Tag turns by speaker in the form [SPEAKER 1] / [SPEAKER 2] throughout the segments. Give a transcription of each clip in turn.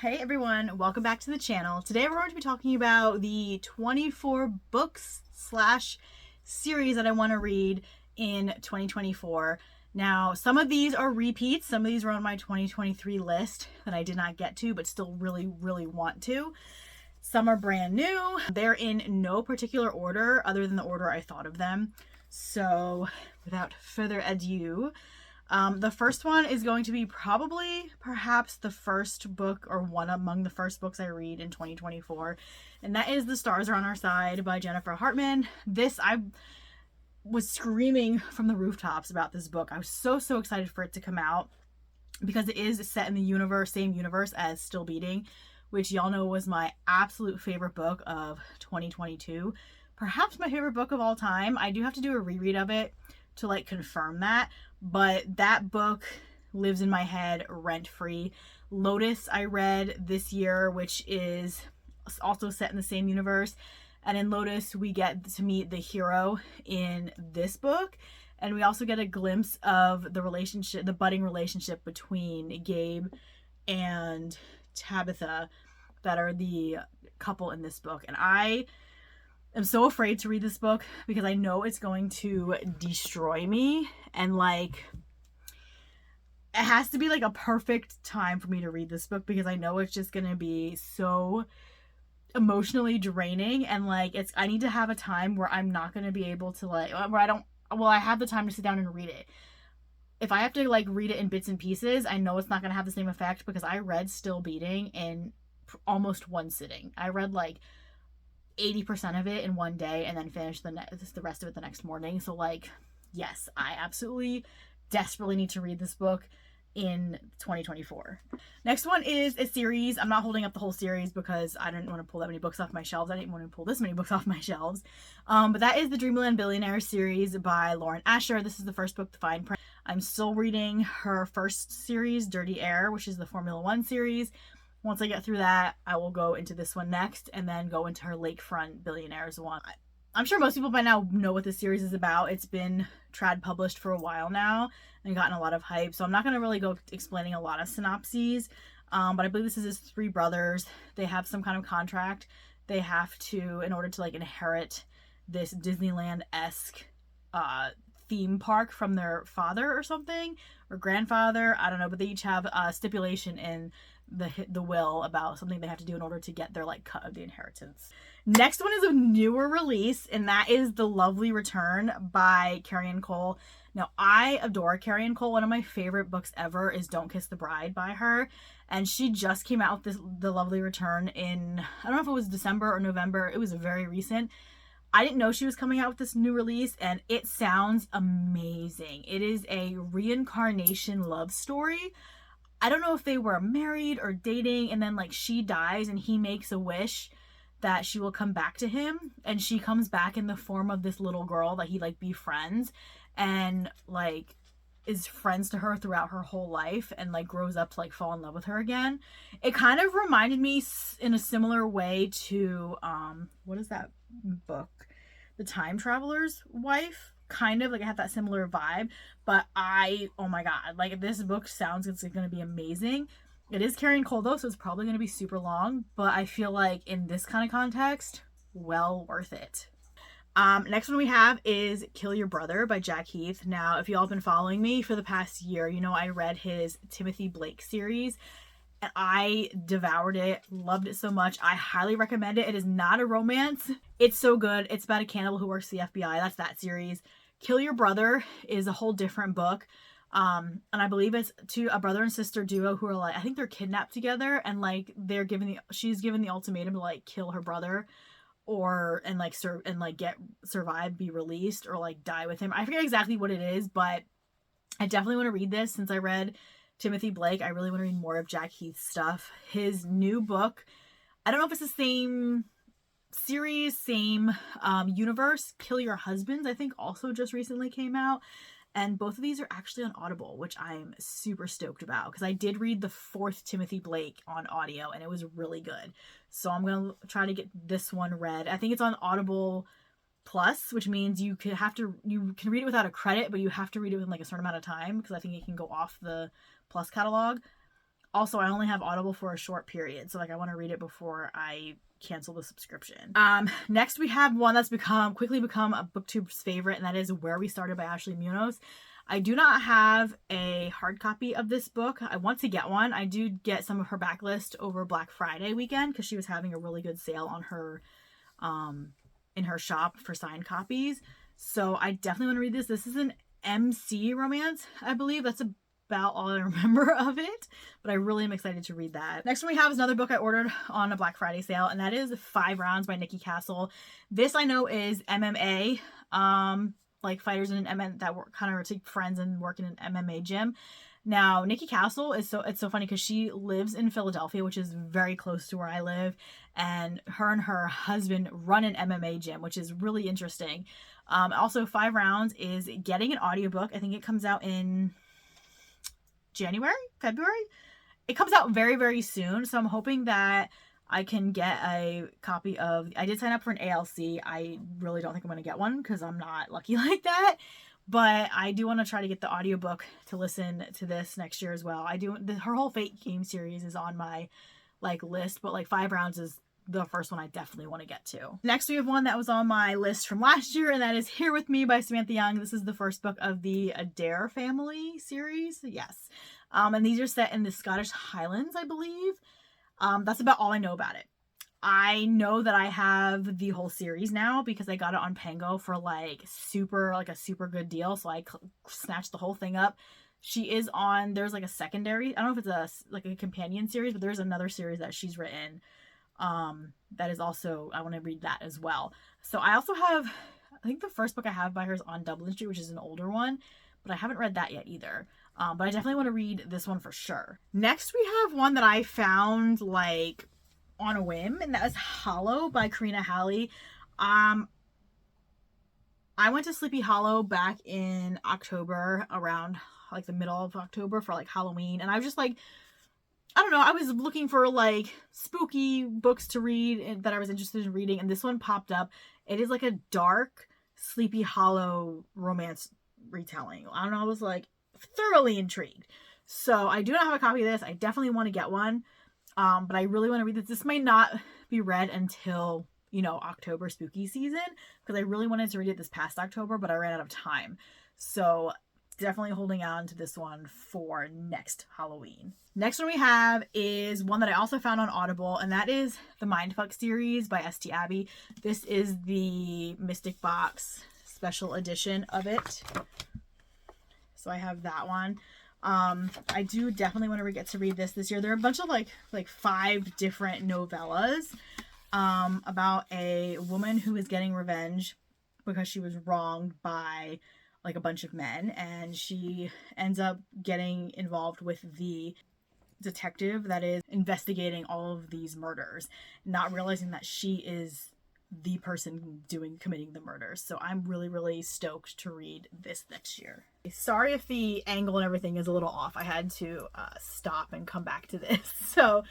[SPEAKER 1] Hey everyone, welcome back to the channel. Today we're going to be talking about the 24 books slash series that I want to read in 2024. Now, some of these are repeats. Some of these are on my 2023 list that I did not get to, but still really want to. Some are brand new. They're in no particular order other than the order I thought of them. So without further ado, the first one is going to be perhaps the first book or one among the first books I read in 2024. And that is The Stars Are on Our Side by Jennifer Hartman. I was screaming from the rooftops about this book. I was so excited for it to come out because it is set in the same universe as Still Beating, which y'all know was my absolute favorite book of 2022. Perhaps my favorite book of all time. I do have to do a reread of it to confirm that, but that book lives in my head rent-free. Lotus I read this year, which is also set in the same universe, and in Lotus we get to meet the hero in this book, and we also get a glimpse of the budding relationship between Gabe and Tabitha that are the couple in this book. And I'm so afraid to read this book because I know it's going to destroy me, and it has to be a perfect time for me to read this book because I know it's just going to be so emotionally draining, and I need to have a time where I'm not going to be able to I have the time to sit down and read it. If I have to read it in bits and pieces, I know it's not going to have the same effect because I read Still Beating in almost one sitting. I read 80% of it in one day and then finished the rest of it the next morning. So yes, I absolutely desperately need to read this book in 2024. Next one is a series. I'm not holding up the whole series because I didn't want to pull that many books off my shelves. I didn't want to pull this many books off my shelves. But that is the Dreamland Billionaire series by Lauren Asher. This is the first book, The Fine Print. I'm still reading her first series, Dirty Air, which is the Formula One series. Once I get through that, I will go into this one next and then go into her Lakefront Billionaires one. I'm sure most people by now know what this series is about. It's been trad published for a while now and gotten a lot of hype, so I'm not going to really go explaining a lot of synopses, but I believe this is his three brothers. They have some kind of contract. They have to, in order to inherit this Disneyland-esque theme park from their father or something, or grandfather, I don't know, but they each have a stipulation in the will about something they have to do in order to get their cut of the inheritance. Next one is a newer release, and that is The Lovely Return by Carrie Ann Cole. Now, I adore Carrie Ann Cole. One of my favorite books ever is Don't Kiss the Bride by her, and she just came out with The Lovely Return in, I don't know if it was December or November. It was very recent. I didn't know she was coming out with this new release, and it sounds amazing. It is a reincarnation love story. I don't know if they were married or dating, and then she dies and he makes a wish that she will come back to him, and she comes back in the form of this little girl that he befriends and is friends to her throughout her whole life, and grows up to fall in love with her again. It kind of reminded me in a similar way to what is that book, The Time Traveler's Wife. Kind of I have that similar vibe, but oh my god, this book sounds it's going to be amazing. It is Carrie Ann Cole though, so it's probably going to be super long, but I feel in this kind of context, well worth it. Next one we have is Kill Your Brother by Jack Heath. Now, if y'all have been following me for the past year, you know I read his Timothy Blake series, and I devoured it, loved it so much. I highly recommend it. It is not a romance. It's so good. It's about a cannibal who works for the FBI. That's that series. Kill Your Brother is a whole different book. And I believe it's a brother and sister duo who are I think they're kidnapped together, and she's given the ultimatum to kill her brother or survive, be released, or die with him. I forget exactly what it is, but I definitely want to read this. Since I read Timothy Blake, I really want to read more of Jack Heath's stuff. His new book, I don't know if it's the same series, same universe, Kill Your Husbands, I think also just recently came out, and both of these are actually on Audible, which I'm super stoked about because I did read the fourth Timothy Blake on audio and it was really good. So I'm gonna try to get this one read. I think it's on Audible Plus, which means you can read it without a credit, but you have to read it within a certain amount of time because I think it can go off the Plus catalog. Also, I only have Audible for a short period, so like I want to read it before I cancel the subscription. Next we have one that's quickly become a booktube's favorite, and that is Where We Started by Ashley Munoz. I do not have a hard copy of this book. I want to get one. I do get some of her backlist over Black Friday weekend because she was having a really good sale on her in her shop for signed copies. So I definitely want to read this. This is an MC romance, I believe. That's about all I remember of it, but I really am excited to read that. Next one we have is another book I ordered on a Black Friday sale, and that is 5 Rounds by Nikki Castle. This I know is MMA, like fighters in an MMA that were kind of friends and work in an MMA gym. Now, Nikki Castle it's so funny because she lives in Philadelphia, which is very close to where I live, and her husband run an MMA gym, which is really interesting. Also, 5 Rounds is getting an audiobook. I think it comes out in February. It comes out very, very soon, so I'm hoping that I can get a copy of... I did sign up for an ALC. I really don't think I'm going to get one because I'm not lucky like that. But I do want to try to get the audiobook to listen to this next year as well. Her whole Fate game series is on my list, but 5 Rounds is the first one I definitely want to get to. Next we have one that was on my list from last year, and that is Here With Me by Samantha Young. This is the first book of the Adair family series. Yes. And these are set in the Scottish Highlands, I believe. That's about all I know about it. I know that I have the whole series now because I got it on Pango for a super good deal. So I snatched the whole thing up. She is on, there's a secondary, I don't know if it's a companion series, but there's another series that she's written. That is also, I want to read that as well. So I also have, I think the first book I have by her is On Dublin Street, which is an older one, but I haven't read that yet either. But I definitely want to read this one for sure. Next we have one that I found on a whim, and that is Hollow by Karina Halley. I went to Sleepy Hollow back in October, around the middle of October for Halloween, and I was just I don't know, I was looking for spooky books to read that I was interested in reading, and this one popped up. It is a dark Sleepy Hollow romance retelling. I don't know, I was thoroughly intrigued. So I do not have a copy of this. I definitely want to get one. But I really want to read this. This may not be read until, October spooky season, because I really wanted to read it this past October, but I ran out of time. So definitely holding on to this one for next Halloween. Next one we have is one that I also found on Audible, and that is the Mindfuck series by St. Abbey. This is the Mystic Box special edition of it. So I have that one. I do definitely want to get to read this year. There are a bunch of 5 different novellas about a woman who is getting revenge because she was wronged by a bunch of men, and she ends up getting involved with the detective that is investigating all of these murders, not realizing that she is the person committing the murders. So I'm really, really stoked to read this next year. Sorry if the angle and everything is a little off. I had to stop and come back to this. So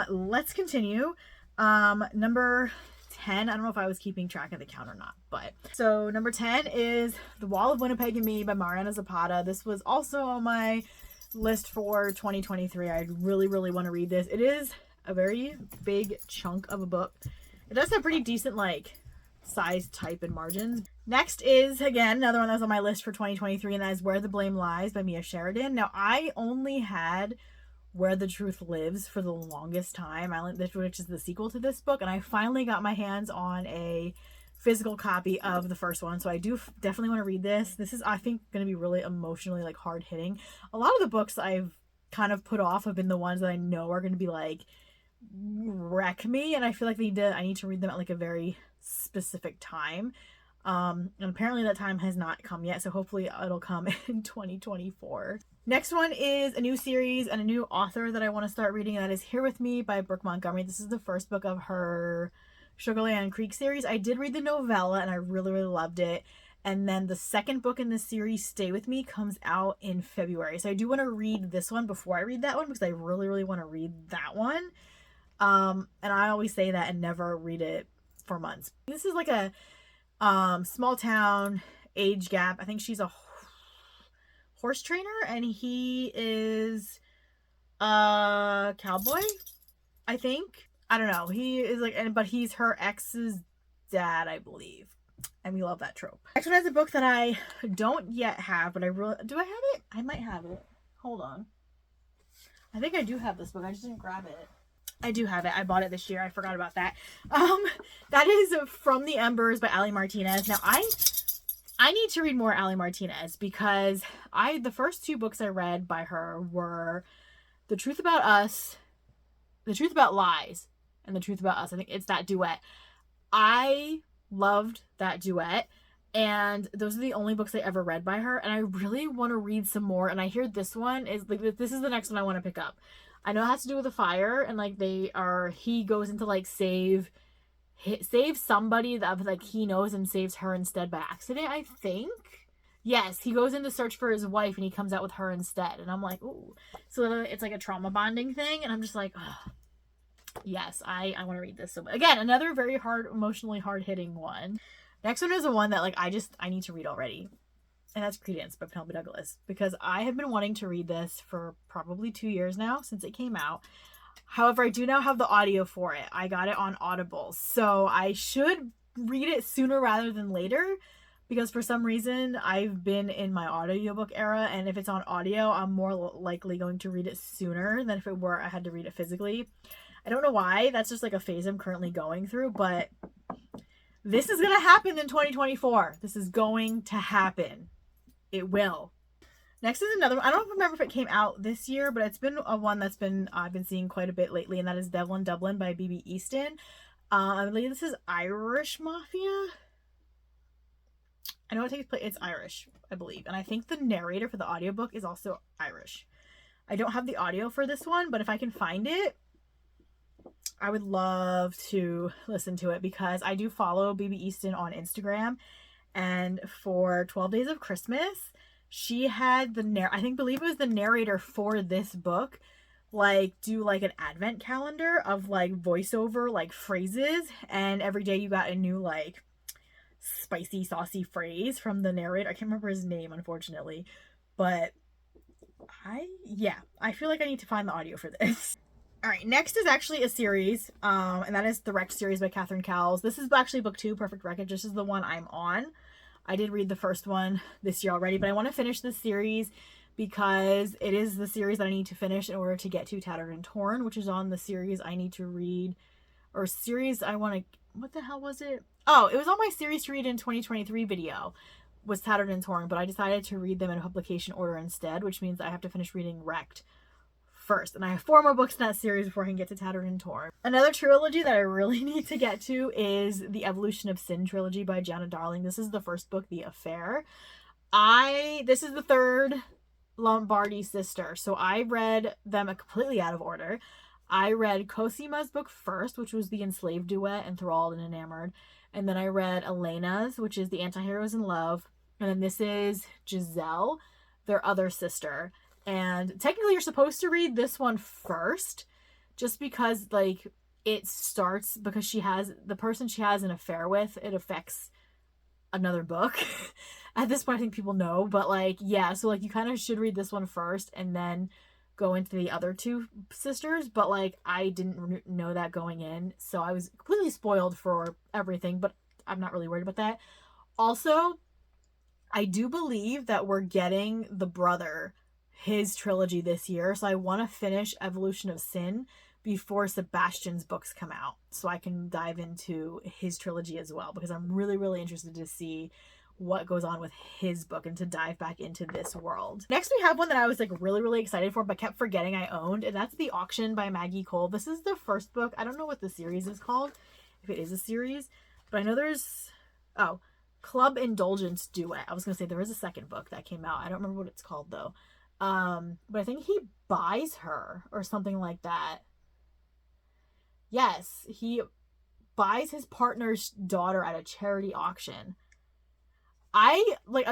[SPEAKER 1] let's continue. Number 10, I don't know if I was keeping track of the count or not, but so number 10 is The Wall of Winnipeg and Me by Mariana Zapata. This was also on my list for 2023. I really, really want to read this. It is a very big chunk of a book. It does have pretty decent size, type, and margins. Next is, again, another one that's on my list for 2023, and that is Where the Blame Lies by Mia Sheridan. Now, I only had Where the Truth Lives for the longest time, which is the sequel to this book, and I finally got my hands on a physical copy of the first one, so I do definitely want to read this. This is, I think, going to be really emotionally hard-hitting. A lot of the books I've kind of put off have been the ones that I know are going to be wreck me, and I feel I need to read them at a very specific time, and apparently that time has not come yet, so hopefully it'll come in 2024. Next one is a new series and a new author that I want to start reading, and that is Here With Me by Brooke Montgomery. This is the first book of her Sugarland Creek series. I did read the novella and I really, really loved it. And then the second book in the series, Stay With Me, comes out in February. So I do want to read this one before I read that one because I really, really want to read that one. And I always say that and never read it for months. This is a small town age gap. I think she's a horse trainer and he is Cowboy, I think. I don't know. He is like, but he's her ex's dad, I believe. And we love that trope. Next one is a book that I don't yet have, but I really, do I have it? I might have it. Hold on. I think I do have this book. I just didn't grab it. I do have it. I bought it this year. I forgot about that. That is From the Embers by Ali Martinez. Now, I need to read more Ali Martinez because the first 2 books I read by her were The Truth About Us, The Truth About Lies, and The Truth About Us. I think it's that duet. I loved that duet, and those are the only books I ever read by her, and I really want to read some more, and I hear this one is like, this is the next one I want to pick up. I know it has to do with a fire, and like he goes into like save somebody that like he knows and saves her instead by accident, I think. Yes, he goes in to search for his wife and he comes out with her instead, and I'm like, ooh. So it's like a trauma bonding thing, and I'm just like, oh, yes, I want to read this. So again, another very hard, emotionally hard-hitting one. Next one is the one that like I need to read already, and that's Credence by Penelope Douglas, because I have been wanting to read this for probably 2 years now since it came out. However, I do now have the audio for it. I got it on Audible, so I should read it sooner rather than later, because for some reason I've been in my audiobook era, and if it's on audio, I'm more likely going to read it sooner than if it were I had to read it physically. I don't know why. That's just like a phase I'm currently going through, but this is going to happen in 2024. This is going to happen. It will. Next is another one. I don't remember if it came out this year, but it's been a one that's I've been seeing quite a bit lately, and that is Devil in Dublin by B.B. Easton. I believe this is Irish Mafia. I know it takes place. It's Irish, I believe, and I think the narrator for the audiobook is also Irish. I don't have the audio for this one, but if I can find it, I would love to listen to it, because I do follow B.B. Easton on Instagram, and for 12 Days of Christmas, she had believe it was the narrator for this book, like do like an advent calendar of like voiceover like phrases, and every day you got a new like spicy saucy phrase from the narrator. I can't remember his name, unfortunately, but I feel like I need to find the audio for this. All right, next is actually a series, and that is The Wrecked series by Catherine Cowles. This is actually book 2, Perfect Wreckage. This is the one I'm on. I did read the first one this year already, but I want to finish this series because it is the series that I need to finish in order to get to Tattered and Torn, which is on the series I need to read, or series I want to, what the hell was it? Oh, it was on my series to read in 2023 video, was Tattered and Torn, but I decided to read them in publication order instead, which means I have to finish reading Wrecked first, and I have 4 more books in that series before I can get to Tattered and Torn. Another trilogy that I really need to get to is the Evolution of Sin trilogy by Jana Darling. This is the first book, The Affair. This is the third Lombardi sister, so I read them completely out of order. I read Cosima's book first, which was the Enslaved duet, Enthralled and Enamored, and then I read Elena's, which is the Antiheroes in Love, and then this is Giselle, their other sister. And technically you're supposed to read this one first, just because like it starts, because the person she has an affair with, it affects another book. At this point I think people know, but like, yeah, so like you kind of should read this one first and then go into the other 2 sisters, but like I didn't know that going in, so I was completely spoiled for everything, but I'm not really worried about that. Also, I do believe that we're getting the brother, his trilogy this year, so I want to finish Evolution of Sin before Sebastian's books come out, so I can dive into his trilogy as well, because I'm really, really interested to see what goes on with his book and to dive back into this world. Next, we have one that I was like really, really excited for, but kept forgetting I owned, and that's The Auction by Maggie Cole. This is the first book. I don't know what the series is called, if it is a series, but I know there's, Club Indulgence Duet. I was going to say there is a second book that came out. I don't remember what it's called though. But I think he buys her or something like that. Yes, he buys his partner's daughter at a charity auction.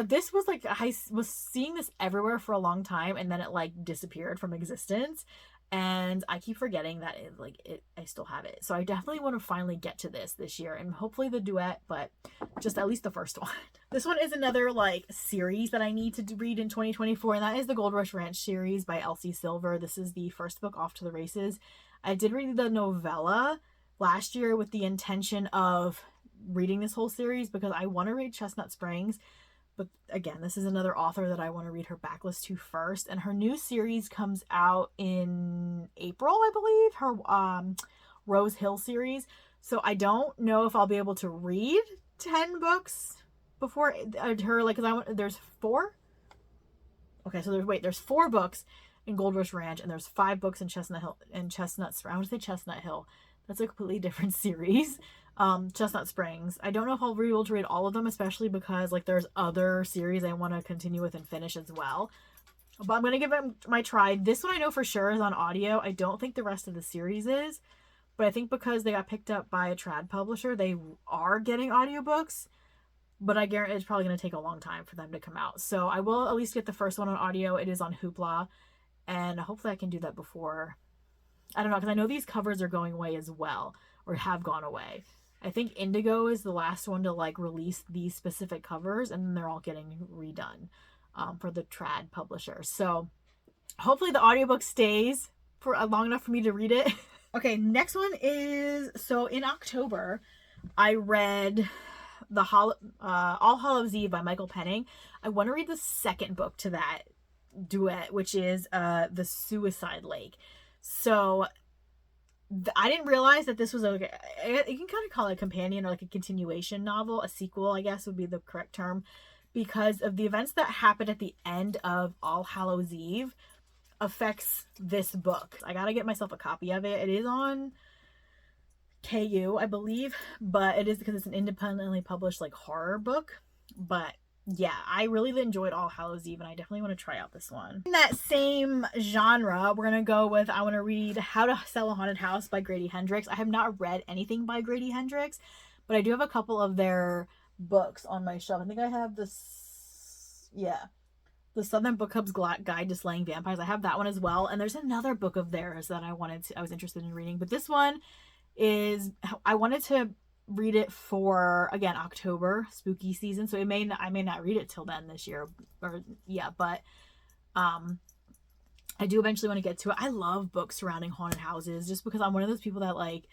[SPEAKER 1] This was like, I was seeing this everywhere for a long time, and then it like disappeared from existence. and I keep forgetting that I still have it. So I definitely want to finally get to this year, and hopefully the duet, but just at least the first one. This one is another like series that I need to read in 2024, and that is the Gold Rush Ranch series by Elsie Silver. This is the first book, Off to the Races. I did read the novella last year with the intention of reading this whole series because I want to read Chestnut Springs. But again, this is another author that I want to read her backlist to first. And her new series comes out in April, I believe. Her Rose Hill series. So I don't know if I'll be able to read 10 books before her, like, because there's 4. Okay, so there's 4 books in Gold Rush Ranch, and there's 5 books in Chestnut Hill and Chestnut. I want to say Chestnut Hill. That's a completely different series. Chestnut Springs. I don't know if I'll be able to read all of them, especially because like there's other series I want to continue with and finish as well. But I'm gonna give it my try. This one I know for sure is on audio. I don't think the rest of the series is, but I think because they got picked up by a trad publisher, they are getting audiobooks. But I guarantee it's probably gonna take a long time for them to come out. So I will at least get the first one on audio. It is on Hoopla, and hopefully I can do that before. I don't know, because I know these covers are going away as well, or have gone away. I think Indigo is the last one to like release these specific covers, and then they're all getting redone for the trad publisher. So hopefully the audiobook stays for long enough for me to read it. Okay, next one is, so in October I read the All Hallows Eve by Michael Penning. I want to read the second book to that duet, which is The Suicide Lake. So I didn't realize that this was you can kind of call it a companion or like a continuation novel, a sequel, I guess would be the correct term, because of the events that happened at the end of All Hallows Eve affects this book. I gotta get myself a copy of it. It is on KU, I believe, but it is because it's an independently published like horror book. But yeah, I really enjoyed All Hallows Eve, and I definitely want to try out this one. In that same genre, we're going to go with, I want to read How to Sell a Haunted House by Grady Hendrix. I have not read anything by Grady Hendrix, but I do have a couple of their books on my shelf. I think I have this, yeah, the Southern Book Club's Guide to Slaying Vampires. I have that one as well, and there's another book of theirs that I was interested in reading, but this one is, I wanted to read it for, again, October spooky season, so I may not read it till then this year, or yeah, but I do eventually want to get to it. I love books surrounding haunted houses just because I'm one of those people that like,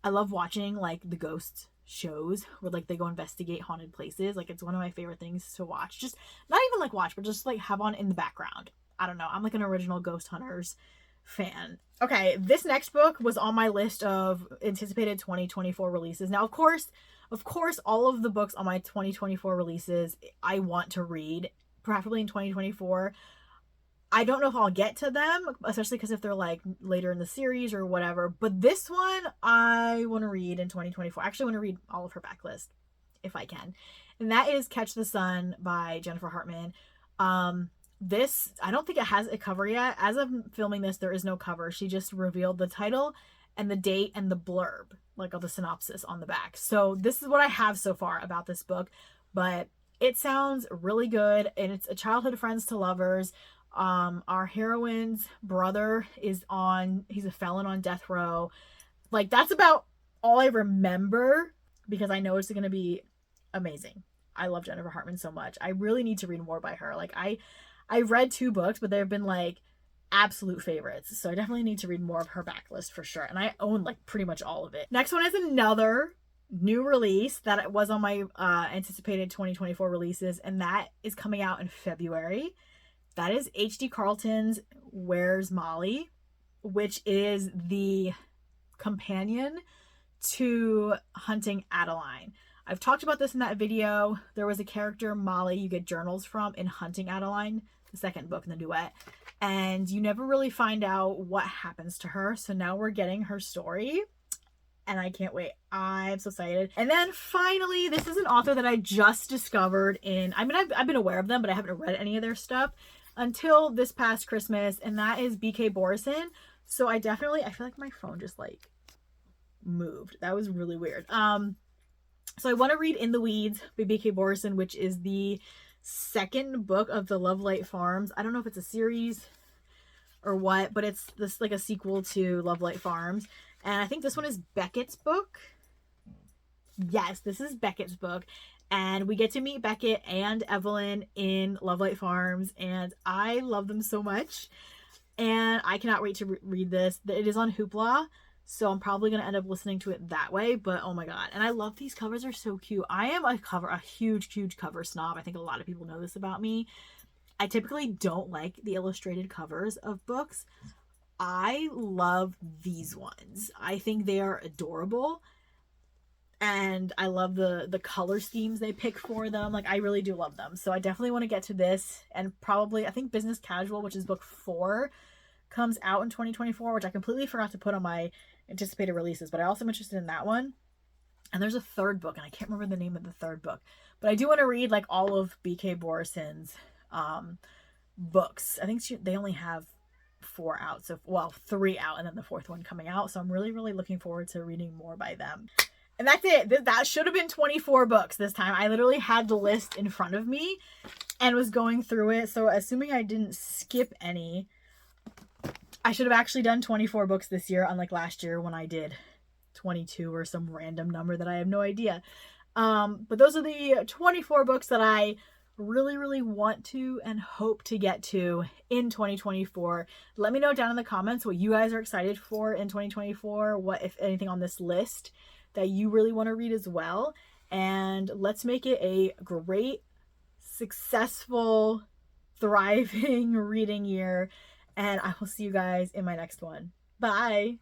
[SPEAKER 1] I love watching like the ghost shows where like they go investigate haunted places. Like it's one of my favorite things to watch, just not even like watch, but just like have on in the background. I don't know, I'm like an original Ghost Hunters fan. Okay, this next book was on my list of anticipated 2024 releases. Now, of course, all of the books on my 2024 releases I want to read, preferably in 2024. I don't know if I'll get to them, especially because if they're like later in the series or whatever. But this one I want to read in 2024. I actually want to read all of her backlist if I can. And that is Catch the Sun by Jennifer Hartman. This, I don't think it has a cover yet. As of filming this, there is no cover. She just revealed the title and the date and the blurb, like of the synopsis on the back. So this is what I have so far about this book, but it sounds really good, and it's a childhood friends to lovers. Our heroine's brother he's a felon on death row. Like that's about all I remember, because I know it's going to be amazing. I love Jennifer Hartman so much. I really need to read more by her. Like I've read 2 books, but they've been like absolute favorites. So I definitely need to read more of her backlist for sure. And I own like pretty much all of it. Next one is another new release that was on my anticipated 2024 releases, and that is coming out in February. That is H.D. Carlton's Where's Molly, which is the companion to Hunting Adeline. I've talked about this in that video. There was a character, Molly, you get journals from in Hunting Adeline, the second book in the duet, and you never really find out what happens to her. So now we're getting her story, and I can't wait. I'm so excited. And then finally, this is an author that I just discovered I've been aware of them, but I haven't read any of their stuff until this past Christmas, and that is B.K. Borison. So I feel like my phone just like moved. That was really weird. So I want to read In the Weeds by B.K. Borison, which is the second book of the Lovelight Farms. I don't know if it's a series or what, but it's this like a sequel to Love Light Farms. And I think this one is Beckett's book. Yes, this is Beckett's book. And we get to meet Beckett and Evelyn in Love Light Farms. And I love them so much. And I cannot wait to read this. It is on Hoopla. So I'm probably going to end up listening to it that way. But oh my God. And I love these covers. Are so cute. I am a huge cover snob. I think a lot of people know this about me. I typically don't like the illustrated covers of books. I love these ones. I think they are adorable. And I love the color schemes they pick for them. Like, I really do love them. So I definitely want to get to this. And probably, I think Business Casual, which is book 4, comes out in 2024, which I completely forgot to put on my anticipated releases. But I also am interested in that one. And there's a third book, and I can't remember the name of the third book. But I do want to read, like, all of B.K. Borison's books. I think they only have 4 out. So, well, 3 out, and then the 4th one coming out. So I'm really, really looking forward to reading more by them. And that's it. That should have been 24 books this time. I literally had the list in front of me and was going through it. So assuming I didn't skip any, I should have actually done 24 books this year, unlike last year when I did 22 or some random number that I have no idea. But those are the 24 books that I really, really want to and hope to get to in 2024. Let me know down in the comments what you guys are excited for in 2024. What, if anything, on this list that you really want to read as well. And let's make it a great, successful, thriving reading year. And I will see you guys in my next one. Bye.